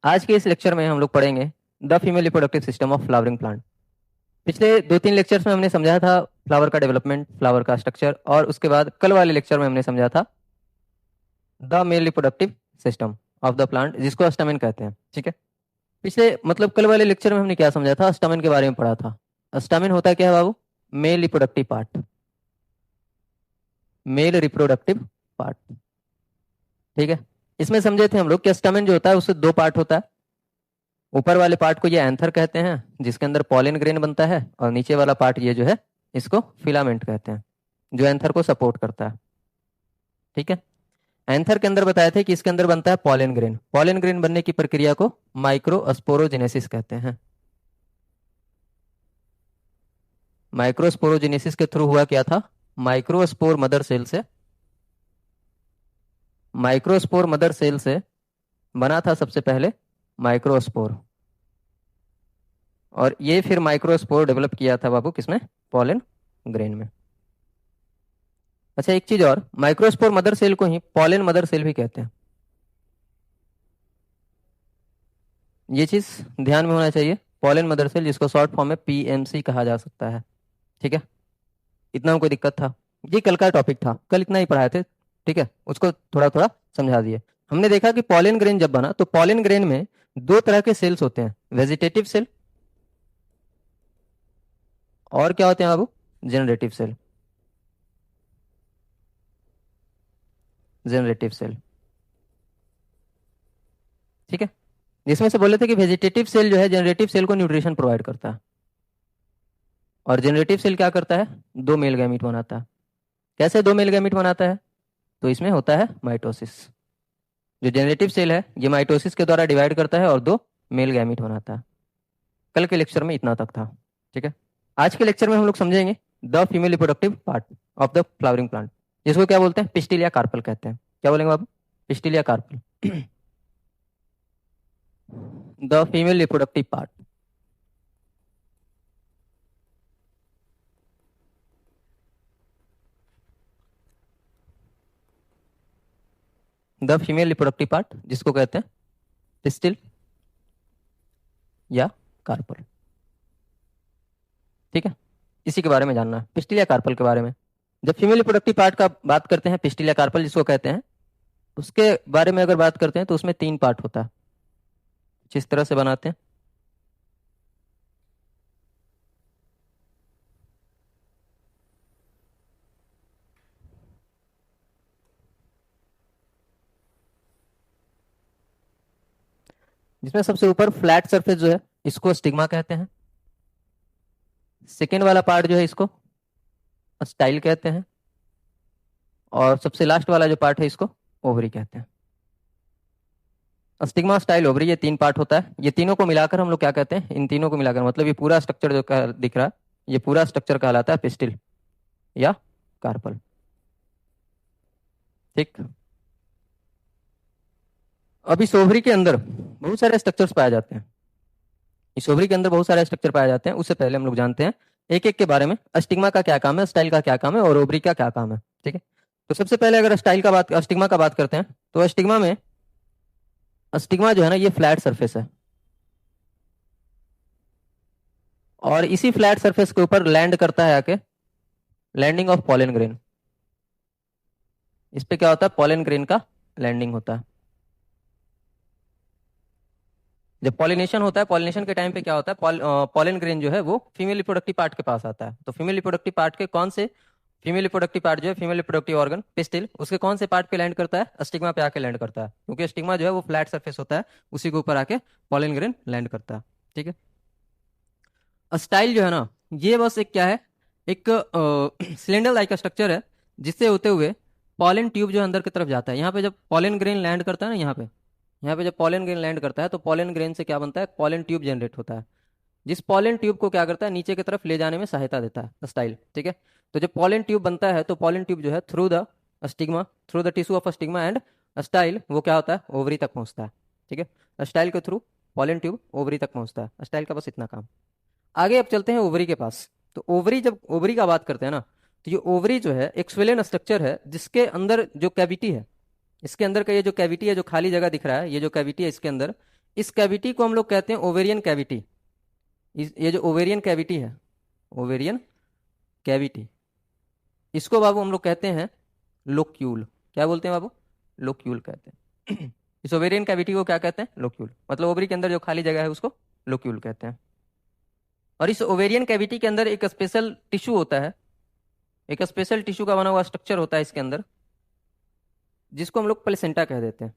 आज के इस लेक्चर में हम लोग पढ़ेंगे the female reproductive system of flowering plant. पिछले 2-3 लेक्चर्स में हमने समझा था फ्लावर का डेवलपमेंट, फ्लावर का स्ट्रक्चर, और उसके बाद कल वाले लेक्चर में हमने समझा था the male reproductive system of the plant, जिसको स्टैमेन कहते हैं। ठीक है, पिछले मतलब कल वाले लेक्चर में हमने क्या समझा था, स्टैमेन के बारे में पढ़ा था। स्टैमेन होता क्या है बाबू? Male reproductive part, male reproductive part. ठीक है, इसमें समझे थे हम लोग कि स्टैमेन जो होता है उससे दो पार्ट होता है। ऊपर वाले पार्ट को ये एंथर कहते हैं, जिसके अंदर पॉलन ग्रेन बनता है, और नीचे वाला पार्ट ये जो है इसको फिलामेंट कहते हैं, जो एंथर को सपोर्ट करता है। ठीक है, एंथर के अंदर बताए थे कि इसके अंदर बनता है पॉलन ग्रेन। पॉलन ग्रेन बनने की प्रक्रिया को माइक्रोस्पोरोजेनेसिस कहते हैं। माइक्रोस्पोरोजेनेसिस के थ्रू हुआ क्या था? माइक्रोस्पोर मदर सेल से, माइक्रोस्पोर मदर सेल से बना था सबसे पहले माइक्रोस्पोर, और ये फिर माइक्रोस्पोर डेवलप किया था बाबू किसमें? पॉलन ग्रेन में। अच्छा, एक चीज और, माइक्रोस्पोर मदर सेल को ही पॉलन मदर सेल भी कहते हैं। ये चीज ध्यान में होना चाहिए, पॉलन मदर सेल, जिसको शॉर्ट फॉर्म में पीएमसी कहा जा सकता है। ठीक है, इतना में कोई दिक्कत था? ये कल का टॉपिक था, कल इतना ही पढ़ाए थे। ठीक है, उसको थोड़ा थोड़ा समझा दिए। हमने देखा कि पॉलन ग्रेन जब बना तो पॉलन ग्रेन में दो तरह के सेल्स होते हैं, वेजिटेटिव सेल और क्या होते हैं बाबू? Generative cell. जनरेटिव सेल, ठीक है, जिसमें से बोले थे कि वेजिटेटिव सेल जो है जनरेटिव सेल को न्यूट्रिशन प्रोवाइड करता है, और जनरेटिव सेल क्या करता है? दो मेल गैमीट बनाता है। कैसे दो मेल गैमीट बनाता है? तो इसमें होता है माइटोसिस। जो जनरेटिव सेल है ये माइटोसिस के द्वारा डिवाइड करता है और दो मेल गैमीट बनाता है। कल के लेक्चर में इतना तक था। ठीक है, आज के लेक्चर में हम लोग समझेंगे the female reproductive part of the flowering plant, जिसको क्या बोलते हैं? पिस्टिल या कार्पल कहते हैं। क्या बोलेंगे बाबू? पिस्टिल या carpel. The female reproductive part. The female reproductive part, जिसको कहते हैं पिस्टिल या कार्पल। ठीक है, इसी के बारे में जानना है, पिस्टिल या कार्पल के बारे में। जब फीमेल रिप्रोडक्टिव पार्ट का बात करते हैं, पिस्टिल या कार्पल जिसको कहते हैं, उसके बारे में अगर बात करते हैं तो उसमें 3 पार्ट होता है। जिस तरह से बनाते हैं, जिसमें सबसे ऊपर फ्लैट सरफेस जो है इसको स्टिग्मा कहते हैं। सेकेंड वाला पार्ट जो है इसको स्टाइल कहते हैं, और सबसे लास्ट वाला जो पार्ट है इसको ओवरी कहते हैं। स्टिग्मा, स्टाइल, ओवरी, ये 3 पार्ट होता है। ये तीनों को मिलाकर हम लोग क्या कहते हैं? इन तीनों को मिलाकर मतलब ये पूरा स्ट्रक्चर जो दिख रहा है, ये पूरा स्ट्रक्चर कहलाता है पिस्टिल या कार्पल। ठीक, अब इस ओवरी के अंदर बहुत सारे स्ट्रक्चर्स पाए जाते हैं। इस ओवरी के अंदर बहुत सारे स्ट्रक्चर पाए जाते हैं। उससे पहले हम लोग जानते हैं एक एक के बारे में, स्टिग्मा का क्या काम है, स्टाइल का क्या काम है, और ओवरी का क्या काम है। ठीक है, तो सबसे पहले अगर स्टाइल का बात, स्टिग्मा का बात करते हैं, तो स्टिग्मा में, स्टिग्मा जो है ना ये फ्लैट सरफेस है, और इसी फ्लैट सरफेस के ऊपर लैंड करता है आके, लैंडिंग ऑफ पॉलन ग्रेन। इस पे क्या होता है? पॉलन ग्रेन का लैंडिंग होता है। जब पॉलिनेशन होता है, पॉलिनेशन के टाइम पे क्या होता है? पॉलन ग्रेन जो है वो फीमेल रिप्रोडक्टिव पार्ट के पास आता है। तो फीमेल रिप्रोडक्टिव पार्ट के कौन से, फीमेल रिप्रोडक्टिव पार्ट जो है, फीमेल रिप्रोडक्टिव ऑर्गन पिस्टिल, उसके कौन से पार्ट पे लैंड करता है? स्टिग्मा पे आके लैंड करता है, क्योंकि स्टिग्मा जो है वो फ्लैट सरफेस होता है, उसी के ऊपर आके पॉलन ग्रेन लैंड करता है। ठीक है, स्टाइल जो है ना ये बस एक क्या है? एक सिलेंडर लाइक का स्ट्रक्चर है, जिससे होते हुए पॉलन ट्यूब जो है अंदर की तरफ जाता है। यहाँ पे जब पॉलन ग्रेन लैंड करता है ना, यहाँ पे जब पॉलन ग्रेन लैंड करता है तो पॉलन ग्रेन से क्या बनता है? पॉलन ट्यूब जनरेट होता है, जिस पॉलन ट्यूब को क्या करता है? नीचे की तरफ ले जाने में सहायता देता है स्टाइल। ठीक है, तो जब पॉलन ट्यूब बनता है तो पॉलन ट्यूब जो है through the stigma, through the tissue of stigma and style, वो क्या होता है? ओवरी तक पहुंचता है। ठीक है, स्टाइल के थ्रू पॉलन ट्यूब ओवरी तक पहुंचता है। स्टाइल का बस इतना काम। आगे अब चलते हैं ओवरी के पास। तो ओवरी, जब ओवरी का बात करते हैं ना, तो ये ओवरी जो है एक स्वेलन स्ट्रक्चर है, जिसके अंदर जो कैविटी है, इसके अंदर का ये जो कैविटी है, जो खाली जगह दिख रहा है, ये जो कैविटी है इसके अंदर, इस कैविटी को हम लोग कहते हैं ओवेरियन कैविटी। ये जो ओवेरियन कैविटी है, ओवेरियन कैविटी, इसको बाबू हम लोग कहते हैं लोक्यूल। क्या बोलते हैं बाबू? लोक्यूल कहते हैं। इस ओवेरियन कैविटी को क्या कहते हैं? लोक्यूल। मतलब ओवरी के अंदर जो खाली जगह है उसको लोक्यूल कहते हैं। और इस ओवेरियन कैविटी के अंदर एक स्पेशल टिश्यू होता है, एक स्पेशल टिश्यू का बना हुआ स्ट्रक्चर होता है इसके अंदर, जिसको हम लोग प्लेसेंटा कह देते हैं।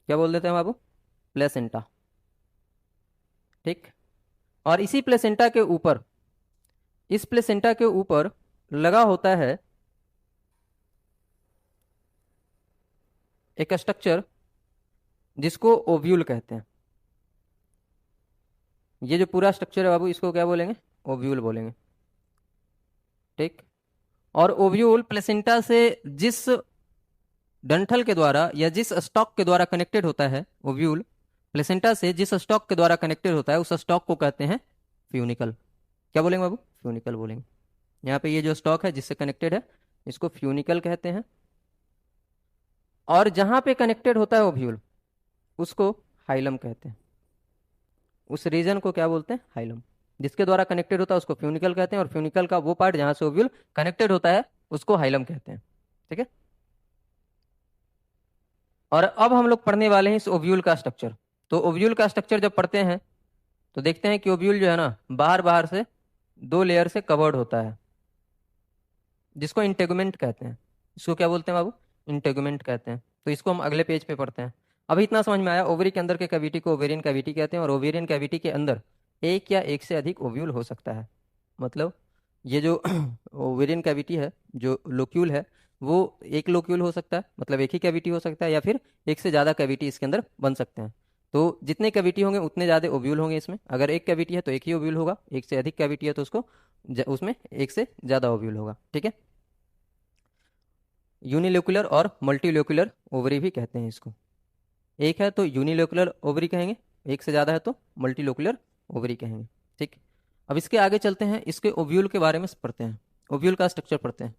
क्या बोल देते हैं बाबू? प्लेसेंटा। ठीक। और इसी प्लेसेंटा के ऊपर, इस प्लेसेंटा के ऊपर लगा होता है एक स्ट्रक्चर जिसको ओव्यूल कहते हैं। ये जो पूरा स्ट्रक्चर है बाबू, इसको क्या बोलेंगे? ओव्यूल बोलेंगे। ठीक। और ओव्यूल प्लेसेंटा से जिस डंठल के द्वारा या जिस स्टॉक के द्वारा कनेक्टेड होता है, ओव्यूल प्लेसेंटा से जिस स्टॉक के द्वारा कनेक्टेड होता है, उस स्टॉक को कहते हैं फ्यूनिकल। क्या बोलेंगे बाबू? फ्यूनिकल बोलेंगे। यहाँ पे ये जो स्टॉक है जिससे कनेक्टेड है, इसको फ्यूनिकल कहते हैं। और जहां पे कनेक्टेड होता है ओव्यूल, उसको हाइलम कहते हैं। उस रीजन को क्या बोलते हैं? हाइलम। जिसके द्वारा कनेक्टेड होता है उसको फ्यूनिकल कहते हैं, और फ्यूनिकल का वो पार्ट जहां से ओव्यूल कनेक्टेड होता है उसको हाइलम कहते हैं। ठीक है। और अब हम लोग पढ़ने वाले हैं इस ओव्यूल का स्ट्रक्चर। तो ओव्यूल का स्ट्रक्चर जब पढ़ते हैं तो देखते हैं कि ओव्यूल जो है ना, बाहर बाहर से दो लेयर से कवर्ड होता है, जिसको इंटेगुमेंट कहते हैं। इसको क्या बोलते हैं बाबू? इंटेगुमेंट कहते हैं। तो इसको हम अगले पेज पे पढ़ते हैं। अभी इतना समझ में आया, ओवरी के अंदर के कैविटी को ओवेरियन कैविटी कहते हैं, और ओवेरियन कैविटी के अंदर एक या एक से अधिक ओव्यूल हो सकता है। मतलब ये जो ओवेरियन कैविटी है, जो लोक्यूल है, वो एक लोक्यूल हो सकता है, मतलब एक ही कैविटी हो सकता है, या फिर एक से ज़्यादा कैविटी इसके अंदर बन सकते हैं। तो जितने कैविटी होंगे उतने ज़्यादा ओव्यूल होंगे इसमें। अगर एक कैविटी है तो एक ही ओव्यूल होगा, एक से अधिक कैविटी है तो उसको उसमें एक से ज़्यादा ओव्यूल होगा। ठीक है। यूनिलोकुलर और मल्टीलोकुलर ओवरी भी कहते हैं इसको। एक है तो यूनिलोकुलर ओवरी कहेंगे, एक से ज़्यादा है तो मल्टीलोकुलर ओवरी कहेंगे। ठीक। अब इसके आगे चलते हैं, इसके ओव्यूल के बारे में पढ़ते हैं, ओव्यूल का स्ट्रक्चर पढ़ते हैं।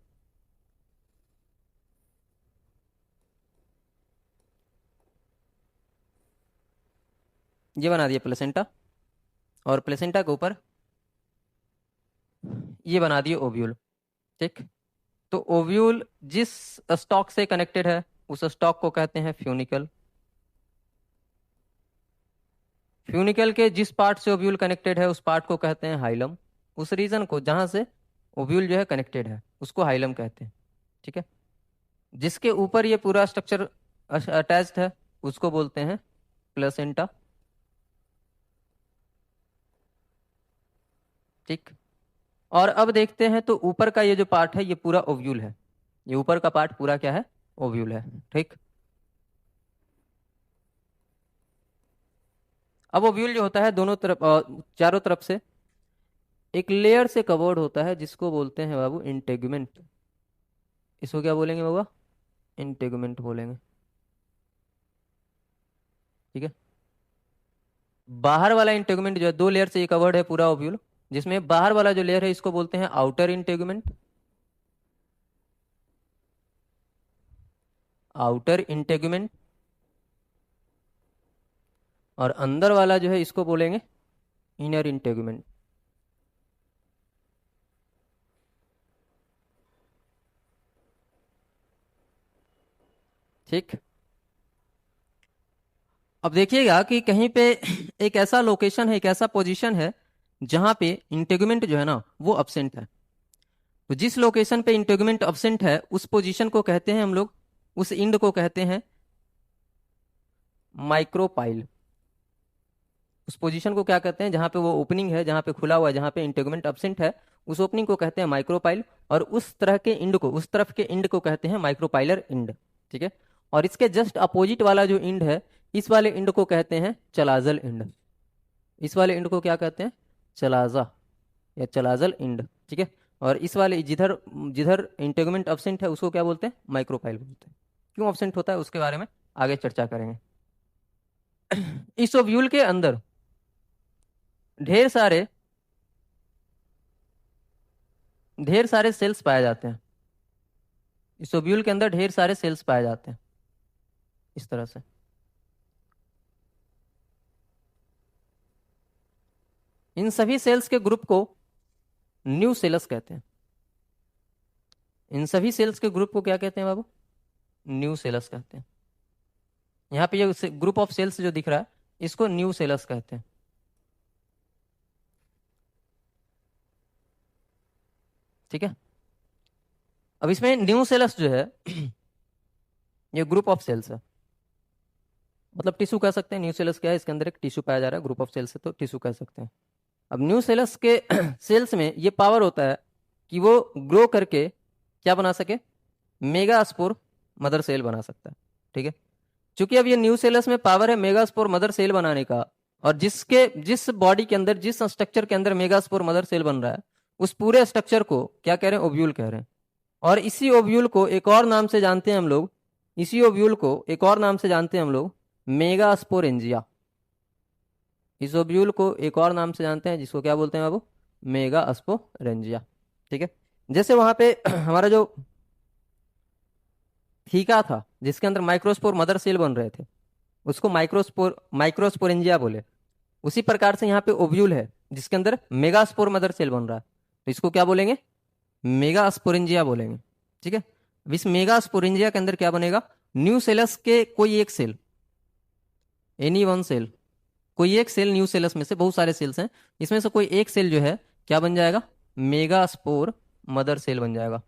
ये बना दिया प्लेसेंटा, और प्लेसेंटा के ऊपर ये बना दिए ओव्यूल। ठीक। तो ओव्यूल जिस स्टॉक से कनेक्टेड है उस स्टॉक को कहते हैं फ्यूनिकल। फ्यूनिकल के जिस पार्ट से ओव्यूल कनेक्टेड है उस पार्ट को कहते हैं हाइलम। उस रीजन को जहां से ओव्यूल जो है कनेक्टेड है उसको हाइलम कहते हैं। ठीक है। जिसके ऊपर ये पूरा स्ट्रक्चर अटैच्ड है उसको बोलते हैं प्लेसेंटा। ठीक। और अब देखते हैं, तो ऊपर का ये जो पार्ट है ये पूरा ओव्यूल है। ये ऊपर का पार्ट पूरा क्या है? ओव्यूल है। ठीक। अब ओव्यूल जो होता है दोनों तरफ, चारों तरफ से एक लेयर से कवर्ड होता है, जिसको बोलते हैं बाबू इंटेगुमेंट। इसको क्या बोलेंगे बाबा? इंटेगुमेंट बोलेंगे। ठीक है। बाहर वाला इंटेगुमेंट जो है, दो लेयर से ये कवर्ड है पूरा ओव्यूल, जिसमें बाहर वाला जो लेयर है इसको बोलते हैं आउटर इंटेगुमेंट। Outer integument. और अंदर वाला जो है इसको बोलेंगे इनर इंटेगुमेंट। ठीक। अब देखिएगा कि कहीं पे एक ऐसा लोकेशन है, एक ऐसा पोजीशन है जहां पे इंटेगुमेंट जो है ना वो अब्सेंट है। तो जिस लोकेशन पे इंटेगुमेंट अब्सेंट है उस पोजीशन को कहते हैं हम लोग, उस इंड को कहते हैं माइक्रोपाइल। उस पोजीशन को क्या कहते हैं? जहां पे वो ओपनिंग है, जहां पे खुला हुआ है, जहां पे इंटेगुमेंट अब्सेंट है, उस ओपनिंग को कहते हैं माइक्रोपाइल। और उस तरह के इंड को, उस तरफ के इंड को कहते हैं माइक्रोपाइलर इंड। ठीक है। और इसके जस्ट अपोजिट वाला जो इंड है, इस वाले इंड को कहते हैं चलाजल इंड। इस वाले इंड को क्या कहते हैं? चलाजा या चलाजल इंड। ठीक है। और इस वाले जिधर जिधर इंटेगुमेंट अब्सेंट है उसको क्या बोलते हैं? माइक्रोपाइल बोलते हैं। क्यों अब्सेंट होता है उसके बारे में आगे चर्चा करेंगे। इस ओव्यूल के अंदर ढेर सारे सेल्स पाए जाते हैं। इस ओव्यूल के अंदर ढेर सारे सेल्स पाए जाते हैं इस तरह से। इन सभी सेल्स के ग्रुप को न्यू सेलस कहते हैं। इन सभी सेल्स के ग्रुप को क्या कहते हैं बाबू? न्यू सेलस कहते हैं। यहाँ पे ये ग्रुप ऑफ सेल्स जो दिख रहा है इसको न्यू सेलस कहते हैं। ठीक है। अब इसमें न्यू सेलस जो है ये ग्रुप ऑफ सेल्स है, मतलब टिश्यू कह सकते हैं। न्यू सेलस क्या है? इसके अंदर एक टिश्यू पाया जा रहा है, ग्रुप ऑफ सेल्स है तो टिश्यू कह सकते हैं। अब न्यू सेलस के सेल्स में ये पावर होता है कि वो ग्रो करके क्या बना सके? मेगास्पोर मदर सेल बना सकता है। ठीक है। चूंकि अब ये न्यू सेलस में पावर है मेगास्पोर मदर सेल बनाने का, और जिस बॉडी के अंदर, जिस स्ट्रक्चर के अंदर मेगास्पोर मदर सेल बन रहा है उस पूरे स्ट्रक्चर को क्या कह रहे हैं? ओव्यूल कह रहे हैं। और इसी ओव्यूल को एक और नाम से जानते हैं हम लोग, इसी ओव्यूल को एक और नाम से जानते हैं हम लोग, मेगास्पोरेंजिया। इस ओव्यूल को एक और नाम से जानते हैं जिसको क्या बोलते हैं बाबू? मेगास्पोरेंजिया। ठीक है। जैसे वहां पे हमारा जो थीका था जिसके अंदर माइक्रोस्पोर मदर सेल बन रहे थे उसको माइक्रोस्पोरेंजिया बोले। उसी प्रकार से यहाँ पे ओव्यूल है जिसके अंदर मेगास्पोर मदर सेल बन रहा है तो इसको क्या बोलेंगे? मेगास्पोरेंजिया बोलेंगे। ठीक है। अब इस मेगास्पोरेंजिया के अंदर क्या बनेगा? न्यू सेलस के कोई एक सेल, एनी वन सेल, कोई एक सेल न्यू सेलस में से, बहुत सारे सेल्स हैं, इसमें से कोई एक सेल जो है क्या बन जाएगा? मेगास्पोर मदर सेल बन जाएगा,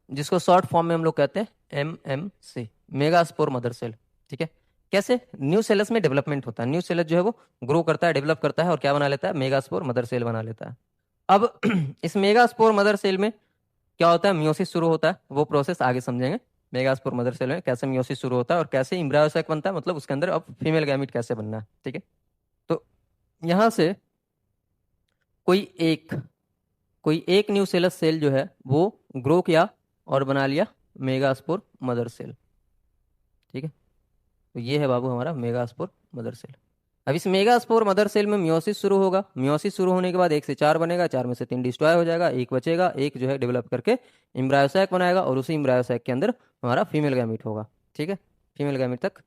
जिसको शॉर्ट फॉर्म में हम लोग कहते हैं MMC, मेगास्पोर मदर सेल। ठीक है। कैसे? न्यू सेलस में डेवलपमेंट होता है, न्यू सेलस जो है वो ग्रो करता है, डेवलप करता है और क्या बना लेता है? मेगास्पोर मदर सेल बना लेता है। अब इस मेगास्पोर मदर सेल में क्या होता है? मियोसिस शुरू होता है। वो प्रोसेस आगे समझेंगे। मेगास्पोर मदर सेल में कैसे मियोसिस शुरू होता है और कैसे एम्ब्रायोसाइक बनता है, मतलब उसके अंदर अब फीमेल गैमीट कैसे बनना है। ठीक है। तो यहां से कोई एक कोई एक न्यू सेलस सेल जो है वो ग्रो किया और बना लिया मेगास्पोर मदर सेल। ठीक है। तो ये है बाबू हमारा मेगास्पोर मदर सेल। अब इस मेगास्पोर मदर सेल में मियोसिस शुरू होगा। मियोसिस शुरू होने के बाद 1 से 4 बनेगा, 4 में से 3 डिस्ट्रॉय हो जाएगा, एक बचेगा, एक जो है डेवलप करके एम्ब्रायोसाइक बनाएगा और उसी एम्ब्रायोसाइक के अंदर हमारा फीमेल गैमीट होगा। ठीक है। फीमेल गैमीट तक